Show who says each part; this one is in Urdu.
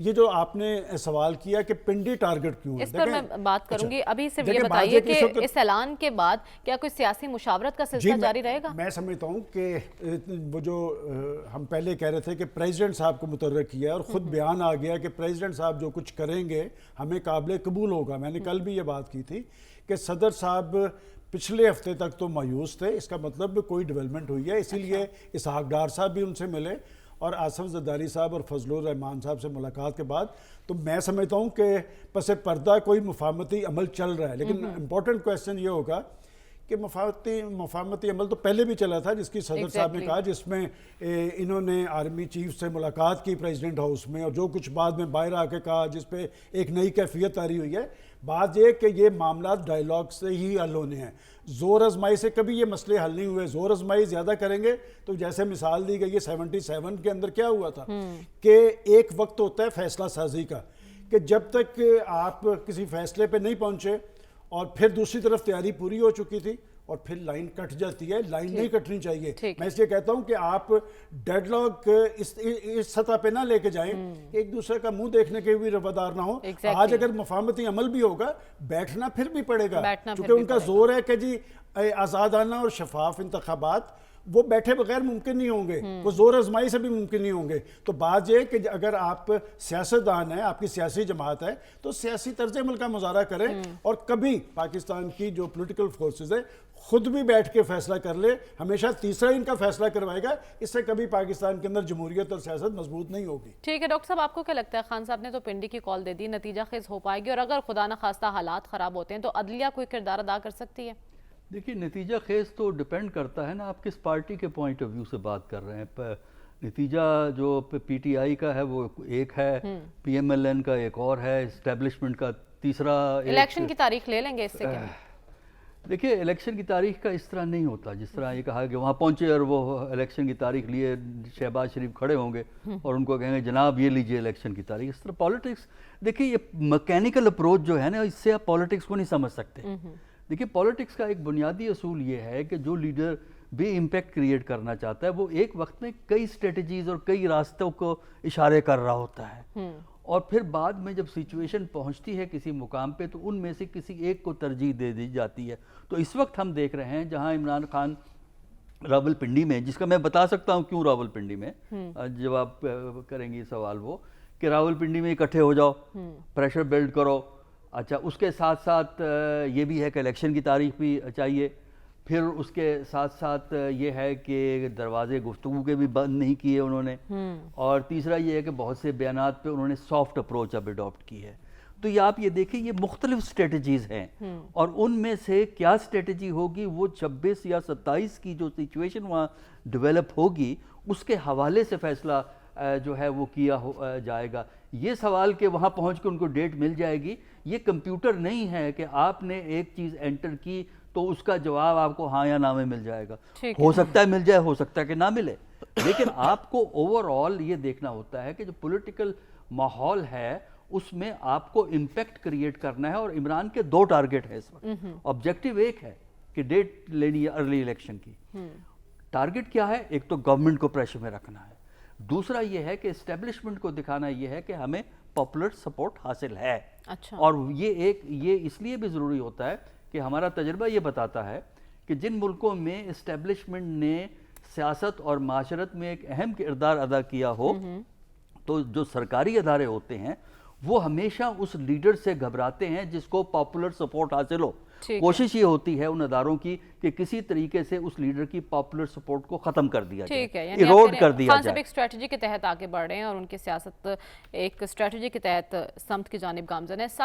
Speaker 1: یہ جو آپ نے سوال کیا کہ پنڈی ٹارگٹ کیوں ہے،
Speaker 2: اس پر میں بات کروں گی. ابھی صرف یہ
Speaker 1: دیکھیں،
Speaker 2: بتائیے
Speaker 1: بات یہ
Speaker 2: کہ اس اعلان کے بعد کیا کوئی سیاسی مشاورت کا سلسلہ جاری رہے گا؟
Speaker 1: میں سمجھتا ہوں کہ وہ جو ہم پہلے کہہ رہے تھے کہ پریزیڈنٹ صاحب کو متحرک کیا اور خود بیان آ گیا کہ پریزیڈنٹ صاحب جو کچھ کریں گے ہمیں قابل قبول ہوگا. میں نے کل بھی یہ بات کی تھی کہ صدر صاحب پچھلے ہفتے تک تو مایوس تھے، اس کا مطلب کوئی ڈیولپمنٹ ہوئی ہے. اسی لیے اسحاق ڈار صاحب بھی ان سے ملے اور آصف زرداری صاحب اور فضل الرحمان صاحب سے ملاقات کے بعد تو میں سمجھتا ہوں کہ پس پردہ کوئی مفاہمتی عمل چل رہا ہے. لیکن امپورٹنٹ کویسچن یہ ہوگا کہ مفاہمتی عمل تو پہلے بھی چلا تھا جس کی صدر صاحب نے کہا، جس میں انہوں نے آرمی چیف سے ملاقات کی پریزیڈنٹ ہاؤس میں، اور جو کچھ بعد میں باہر آ کے کہا جس پہ ایک نئی کیفیت آ رہی ہوئی ہے. بات یہ کہ یہ معاملات ڈائیلاگ سے ہی حل ہونے ہیں، زور آزمائی سے کبھی یہ مسئلے حل نہیں ہوئے. زور آزمائی زیادہ کریں گے تو جیسے مثال دی گئی ہے 77 کے اندر کیا ہوا تھا کہ ایک وقت ہوتا ہے فیصلہ سازی کا، کہ جب تک آپ کسی فیصلے پہ نہیں پہنچے اور پھر دوسری طرف تیاری پوری ہو چکی تھی اور پھر لائن کٹ جاتی ہے. لائن نہیں کٹنی چاہیے. میں اس لیے کہتا ہوں کہ آپ ڈیڈ لاک اس سطح پہ نہ لے کے جائیں کہ ایک دوسرے کا منہ دیکھنے کے بھی روادار نہ ہو. آج اگر مفاہمتی عمل بھی ہوگا بیٹھنا پھر بھی پڑے گا، کیونکہ ان کا زور ہے کہ جی آزادانہ اور شفاف انتخابات وہ بیٹھے بغیر ممکن نہیں ہوں گے، وہ زور آزمائی سے بھی ممکن نہیں ہوں گے. تو بات یہ کہ اگر آپ سیاستدان ہیں، آپ کی سیاسی جماعت ہے، تو سیاسی طرز عمل کا مظاہرہ کریں اور کبھی پاکستان کی جو پولیٹیکل فورسز ہے خود بھی بیٹھ کے فیصلہ کر لے. ہمیشہ تیسرا ان کا فیصلہ کروائے گا، اس سے کبھی پاکستان کے اندر جمہوریت اور سیاست مضبوط نہیں ہوگی.
Speaker 2: ٹھیک ہے ڈاکٹر صاحب، آپ کو کیا لگتا ہے خان صاحب نے تو پنڈی کی کال دے دی، نتیجہ خیز ہو پائے گی؟ اور اگر خدا نخواستہ حالات خراب ہوتے ہیں تو عدلیہ کوئی کردار ادا کر سکتی ہے؟
Speaker 3: دیکھیے، نتیجہ خیز تو ڈیپینڈ کرتا ہے نا آپ کس پارٹی کے پوائنٹ آف ویو سے بات کر رہے ہیں. نتیجہ جو پی ٹی آئی کا ہے وہ ایک ہے، پی ایم ایل این کا ایک اور ہے، اسٹیبلشمنٹ کا تیسرا.
Speaker 2: الیکشن کی تاریخ لے لیں گے اس سے کیا؟
Speaker 3: دیکھیے، الیکشن کی تاریخ کا اس طرح نہیں ہوتا جس طرح یہ کہا کہ وہاں پہنچے اور وہ الیکشن کی تاریخ لیے شہباز شریف کھڑے ہوں گے اور ان کو کہیں گے جناب یہ لیجئے الیکشن کی تاریخ. اس طرح پالیٹکس، دیکھیے یہ مکینیکل اپروچ جو ہے نا، اس سے آپ پالیٹکس کو نہیں سمجھ سکتے. دیکھیے، پالیٹکس کا ایک بنیادی اصول یہ ہے کہ جو لیڈر بھی امپیکٹ کریٹ کرنا چاہتا ہے وہ ایک وقت میں کئی اسٹریٹجیز اور کئی راستوں کو اشارے کر رہا ہوتا ہے، اور پھر بعد میں جب سچویشن پہنچتی ہے کسی مقام پہ تو ان میں سے کسی ایک کو ترجیح دے دی جاتی ہے. تو اس وقت ہم دیکھ رہے ہیں جہاں عمران خان راول پنڈی میں، جس کا میں بتا سکتا ہوں کیوں راول پنڈی میں، جواب کریں گے سوال وہ کہ راول پنڈی میں اکٹھے ہو جاؤ، پریشر بلڈ کرو. اچھا، اس کے ساتھ ساتھ یہ بھی ہے کہ الیکشن کی تاریخ بھی چاہیے. پھر اس کے ساتھ ساتھ یہ ہے کہ دروازے گفتگو کے بھی بند نہیں کیے انہوں نے. اور تیسرا یہ ہے کہ بہت سے بیانات پہ انہوں نے سافٹ اپروچ اب اڈاپٹ کی ہے. تو یہ آپ یہ دیکھیں، یہ مختلف اسٹریٹجیز ہیں، اور ان میں سے کیا اسٹریٹجی ہوگی وہ 26 یا 27 کی جو سچویشن وہاں ڈیولپ ہوگی اس کے حوالے سے فیصلہ جو ہے وہ کیا جائے گا. یہ سوال کہ وہاں پہنچ کے ان کو ڈیٹ مل جائے گی، یہ کمپیوٹر نہیں ہے کہ آپ نے ایک چیز انٹر کی تو اس کا جواب آپ کو ہاں یا نہ میں مل جائے گا. ہو سکتا ہے مل جائے، ہو سکتا ہے کہ نہ ملے، لیکن آپ کو اوور آل یہ دیکھنا ہوتا ہے کہ جو پولیٹیکل ماحول ہے اس میں آپ کو امپیکٹ کریٹ کرنا ہے. اور عمران کے 2 ٹارگٹ ہے اس وقت. آبجیکٹیو ایک ہے کہ ڈیٹ لینی ہے ارلی الیکشن کی. ٹارگٹ کیا ہے؟ ایک تو گورنمنٹ کو پریشر میں رکھنا ہے، دوسرا یہ ہے کہ اسٹیبلشمنٹ کو دکھانا یہ ہے کہ ہمیں پاپولر سپورٹ حاصل ہے. اور یہ اس لیے بھی ضروری ہوتا ہے کہ ہمارا تجربہ یہ بتاتا ہے کہ جن ملکوں میں اسٹیبلشمنٹ نے سیاست اور معاشرت میں ایک اہم کردار ادا کیا ہو تو جو سرکاری ادارے ہوتے ہیں وہ ہمیشہ اس لیڈر سے گھبراتے ہیں جس کو پاپولر سپورٹ حاصل ہو. کوشش یہ ہوتی ہے ان اداروں کی کہ کسی طریقے سے اس لیڈر کی پاپولر سپورٹ کو ختم کر دیا جائے، ایروڈ کر دیا جائے.
Speaker 2: ایک اسٹریٹجی کے تحت آگے بڑھ رہے ہیں اور ان کی سیاست ایک اسٹریٹجی کے تحت سمت کی جانب گامزن ہے.